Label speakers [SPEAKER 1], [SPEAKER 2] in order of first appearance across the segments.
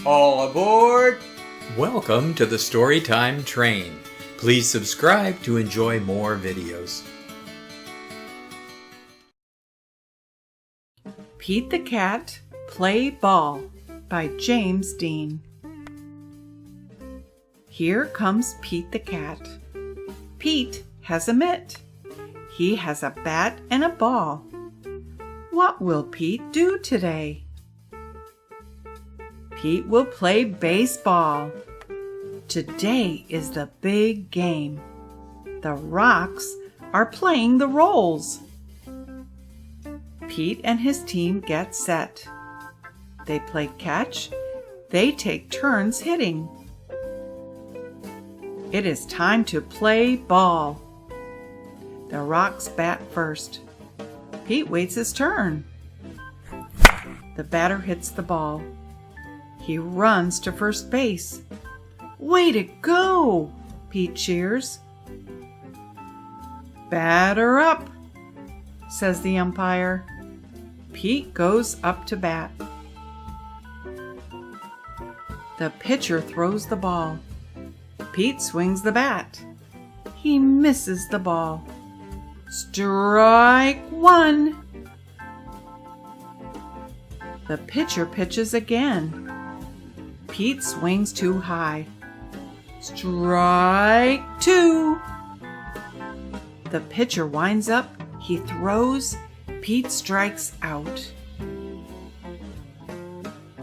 [SPEAKER 1] All aboard!
[SPEAKER 2] Welcome to the Storytime Train. Please subscribe to enjoy more videos.
[SPEAKER 3] Pete the Cat, Play Ball by James Dean. Here comes Pete the Cat. Pete has a mitt. He has a bat and a ball. What will Pete do today? Pete will play baseball. Today is the big game. The rocks are playing the rolls. Pete and his team get set. They play catch. They take turns hitting. It is time to play ball. The rocks bat first. Pete waits his turn. The batter hits the ball. He runs to first base. Way to go! Pete cheers. Batter up, says the umpire. Pete goes up to bat. The pitcher throws the ball. Pete swings the bat. He misses the ball. Strike one. The pitcher pitches again. Pete swings too high. Strike two. The pitcher winds up. He throws. Pete strikes out.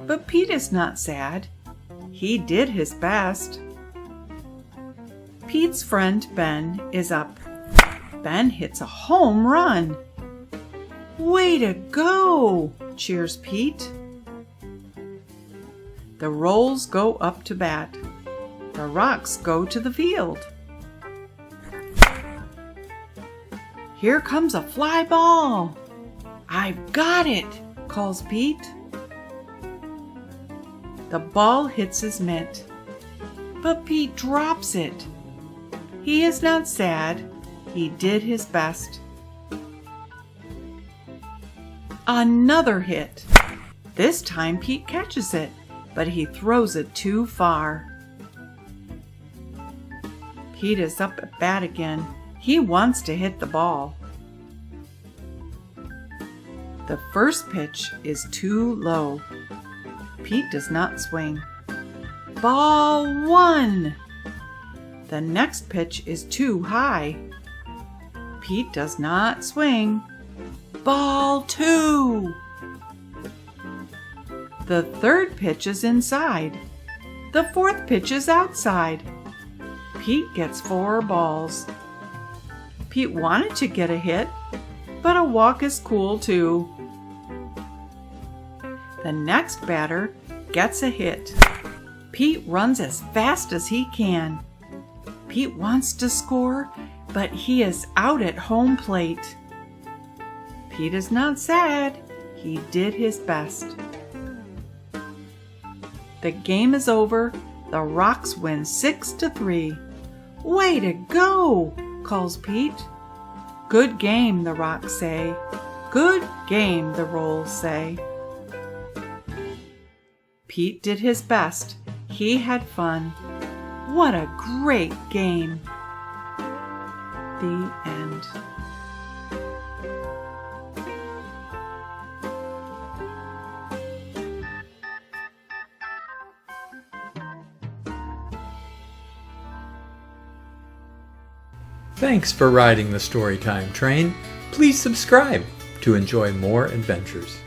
[SPEAKER 3] But Pete is not sad. He did his best. Pete's friend Ben is up. Ben hits a home run. Way to go! Cheers Pete. The rolls go up to bat. The rocks go to the field. Here comes a fly ball. I've got it, calls Pete. The ball hits his mitt, but Pete drops it. He is not sad. He did his best. Another hit. This time Pete catches it, but he throws it too far. Pete is up at bat again. He wants to hit the ball. The first pitch is too low. Pete does not swing. Ball one. The next pitch is too high. Pete does not swing. Ball two. The third pitch is inside. The fourth pitch is outside. Pete gets 4 balls. Pete wanted to get a hit, but a walk is cool too. The next batter gets a hit. Pete runs as fast as he can. Pete wants to score, but he is out at home plate. Pete is not sad. He did his best. The game is over. The Rocks win 6-3. Way to go, calls Pete. Good game, the Rocks say. Good game, the Rolls say. Pete did his best. He had fun. What a great game. The end.
[SPEAKER 2] Thanks for riding the Storytime Train. Please subscribe to enjoy more adventures.